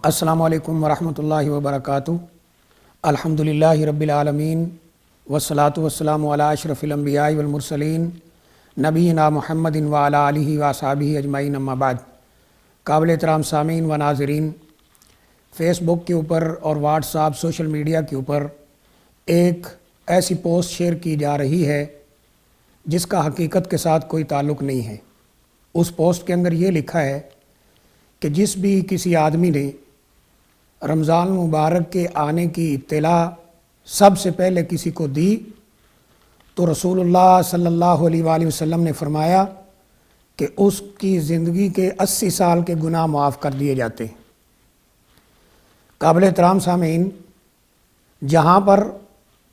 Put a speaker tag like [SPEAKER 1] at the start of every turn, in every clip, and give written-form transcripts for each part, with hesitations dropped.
[SPEAKER 1] السلام علیکم ورحمۃ اللہ وبرکاتہ۔ الحمدللہ رب العالمین والصلاة والسلام علی اشرف الانبیاء والمرسلین نبینا محمد وعلی آلہ واصحابہ اجمعین، اما بعد۔ قابل احترام سامعین و ناظرین، فیس بک کے اوپر اور واٹس ایپ سوشل میڈیا کے اوپر ایک ایسی پوسٹ شیئر کی جا رہی ہے جس کا حقیقت کے ساتھ کوئی تعلق نہیں ہے۔ اس پوسٹ کے اندر یہ لکھا ہے کہ جس بھی کسی آدمی نے رمضان مبارک کے آنے کی اطلاع سب سے پہلے کسی کو دی تو رسول اللہ صلی اللہ علیہ وآلہ وسلم نے فرمایا کہ اس کی زندگی کے 80 سال کے گناہ معاف کر دیے جاتے ہیں۔ قابل احترام سامعین، جہاں پر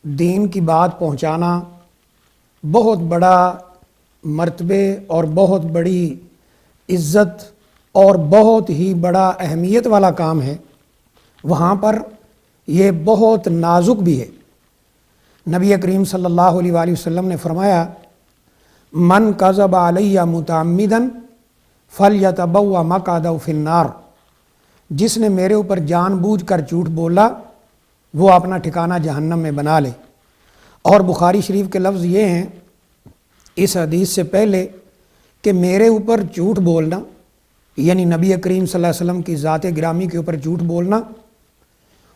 [SPEAKER 1] دین کی بات پہنچانا بہت بڑا مرتبے اور بہت بڑی عزت اور بہت ہی بڑا اہمیت والا کام ہے، وہاں پر یہ بہت نازک بھی ہے۔ نبی کریم صلی اللہ علیہ وآلہ وسلم نے فرمایا، من کذب علی متعمدا فلیتبوأ مقعدہ فی النار، جس نے میرے اوپر جان بوجھ کر جھوٹ بولا وہ اپنا ٹھکانہ جہنم میں بنا لے۔ اور بخاری شریف کے لفظ یہ ہیں اس حدیث سے پہلے کہ میرے اوپر جھوٹ بولنا، یعنی نبی کریم صلی اللہ علیہ وسلم کی ذات گرامی کے اوپر جھوٹ بولنا،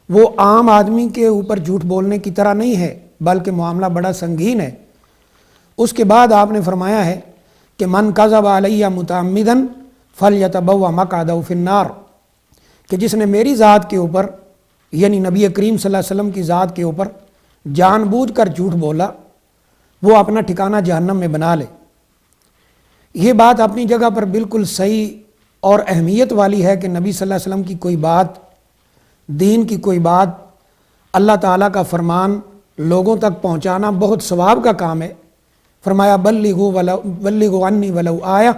[SPEAKER 1] وہ عام آدمی کے اوپر جھوٹ بولنے کی طرح نہیں ہے، بلکہ معاملہ بڑا سنگین ہے۔ اس کے بعد آپ نے فرمایا ہے کہ من کذب علی متعمدا فلیتبوأ مقعدہ فی النار، کہ جس نے میری ذات کے اوپر، یعنی نبی کریم صلی اللہ علیہ وسلم کی ذات کے اوپر جان بوجھ کر جھوٹ بولا وہ اپنا ٹھکانہ جہنم میں بنا لے۔ یہ بات اپنی جگہ پر بالکل صحیح اور اہمیت والی ہے کہ نبی صلی اللہ علیہ وسلم کی کوئی بات، دین کی کوئی بات، اللہ تعالیٰ کا فرمان لوگوں تک پہنچانا بہت ثواب کا کام ہے۔ فرمایا بلغوا عنی ولو آیہ،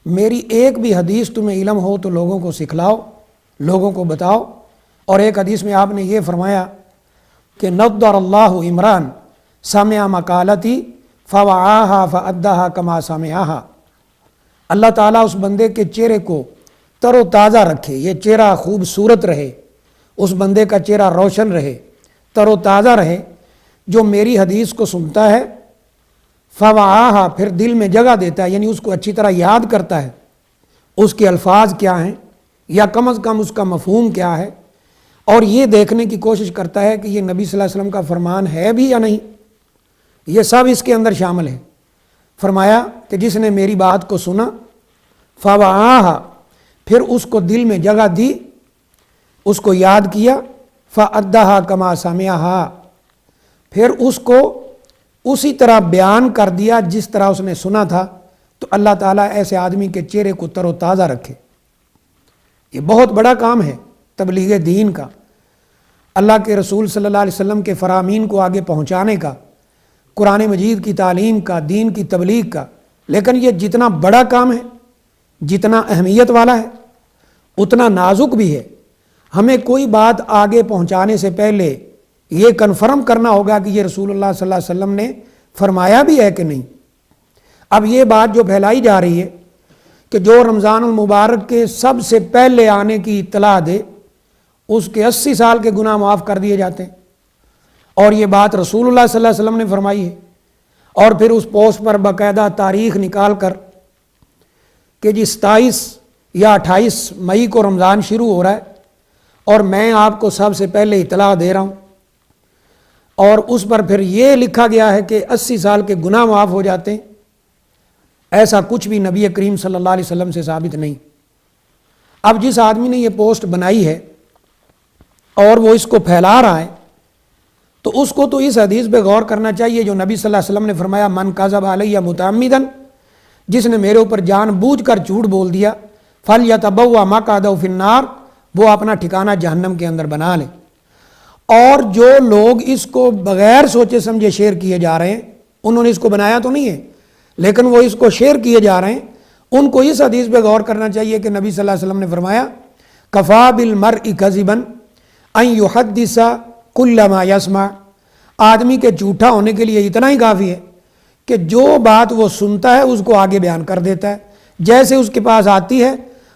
[SPEAKER 1] میری ایک بھی حدیث تمہیں علم ہو تو لوگوں کو سکھلاؤ، لوگوں کو بتاؤ۔ اور ایک حدیث میں آپ نے یہ فرمایا کہ نضر اللہ عمران سمع مقالتی فوعاها فأداها کما سمعها، اللہ تعالیٰ اس بندے کے چہرے کو تر و تازہ رکھے، یہ چہرہ خوبصورت رہے، اس بندے کا چہرہ روشن رہے، تر و تازہ رہے، جو میری حدیث کو سنتا ہے، فوعاها پھر دل میں جگہ دیتا ہے، یعنی اس کو اچھی طرح یاد کرتا ہے، اس کے الفاظ کیا ہیں یا کم از کم اس کا مفہوم کیا ہے، اور یہ دیکھنے کی کوشش کرتا ہے کہ یہ نبی صلی اللہ علیہ وسلم کا فرمان ہے بھی یا نہیں، یہ سب اس کے اندر شامل ہے۔ فرمایا کہ جس نے میری بات کو سنا، فوعاها پھر اس کو دل میں جگہ دی، اس کو یاد کیا، فأداها کما سمعها پھر اس کو اسی طرح بیان کر دیا جس طرح اس نے سنا تھا، تو اللہ تعالیٰ ایسے آدمی کے چہرے کو تر و تازہ رکھے۔ یہ بہت بڑا کام ہے تبلیغ دین کا، اللہ کے رسول صلی اللہ علیہ وسلم کے فرامین کو آگے پہنچانے کا، قرآن مجید کی تعلیم کا، دین کی تبلیغ کا۔ لیکن یہ جتنا بڑا کام ہے، جتنا اہمیت والا ہے، اتنا نازک بھی ہے۔ ہمیں کوئی بات آگے پہنچانے سے پہلے یہ کنفرم کرنا ہوگا کہ یہ رسول اللہ صلی اللہ علیہ وسلم نے فرمایا بھی ہے کہ نہیں۔ اب یہ بات جو پھیلائی جا رہی ہے کہ جو رمضان المبارک کے سب سے پہلے آنے کی اطلاع دے اس کے 80 سال کے گناہ معاف کر دیے جاتے ہیں، اور یہ بات رسول اللہ صلی اللہ علیہ وسلم نے فرمائی ہے، اور پھر اس پوسٹ پر باقاعدہ تاریخ نکال کر کہ جی 27 یا 28 مئی کو رمضان شروع ہو رہا ہے اور میں آپ کو سب سے پہلے اطلاع دے رہا ہوں، اور اس پر پھر یہ لکھا گیا ہے کہ 80 سال کے گناہ معاف ہو جاتے ہیں۔ ایسا کچھ بھی نبی کریم صلی اللہ علیہ وسلم سے ثابت نہیں۔ اب جس آدمی نے یہ پوسٹ بنائی ہے اور وہ اس کو پھیلا رہا ہے تو اس کو تو اس حدیث پہ غور کرنا چاہیے جو نبی صلی اللہ علیہ وسلم نے فرمایا، من کذب علی متعمدا، جس نے میرے اوپر جان بوجھ کر جھوٹ بول دیا، فلیتبوأ مقعدہ فی النار، وہ اپنا ٹھکانہ جہنم کے اندر بنا لے۔ اور جو لوگ اس کو بغیر سوچے سمجھے شیئر کیے جا رہے ہیں، انہوں نے اس کو بنایا تو نہیں ہے لیکن وہ اس کو شیئر کیے جا رہے ہیں، ان کو اس حدیث پہ غور کرنا چاہیے کہ نبی صلی اللہ علیہ وسلم نے فرمایا، کفا بالمرء کذبا ان یحدث کل ما یسمع، آدمی کے جھوٹا ہونے کے لیے اتنا ہی کافی ہے کہ جو بات وہ سنتا ہے اس کو آگے بیان کر دیتا ہے، جیسے اس کے پاس آتی ہے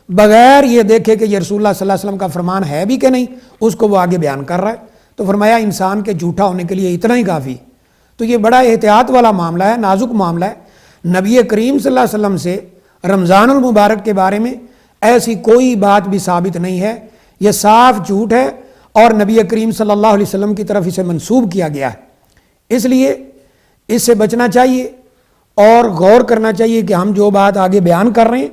[SPEAKER 1] بغیر یہ دیکھے کہ یہ رسول اللہ صلی اللہ علیہ وسلم کا فرمان ہے بھی کہ نہیں، اس کو وہ آگے بیان کر رہا ہے، تو فرمایا انسان کے جھوٹا ہونے کے لیے اتنا ہی کافی۔ تو یہ بڑا احتیاط والا معاملہ ہے، نازک معاملہ ہے۔ نبی کریم صلی اللہ علیہ وسلم سے رمضان المبارک کے بارے میں ایسی کوئی بات بھی ثابت نہیں ہے، یہ صاف جھوٹ ہے اور نبی کریم صلی اللہ علیہ وسلم کی طرف اسے منسوب کیا گیا ہے۔ اس لیے اس سے بچنا چاہیے اور غور کرنا چاہیے کہ ہم جو بات آگے بیان کر رہے ہیں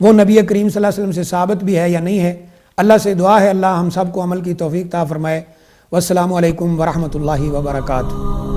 [SPEAKER 1] وہ نبی کریم صلی اللہ علیہ وسلم سے ثابت بھی ہے یا نہیں ہے۔ اللہ سے دعا ہے اللہ ہم سب کو عمل کی توفیق عطا فرمائے۔ والسلام علیکم ورحمۃ اللہ وبرکاتہ۔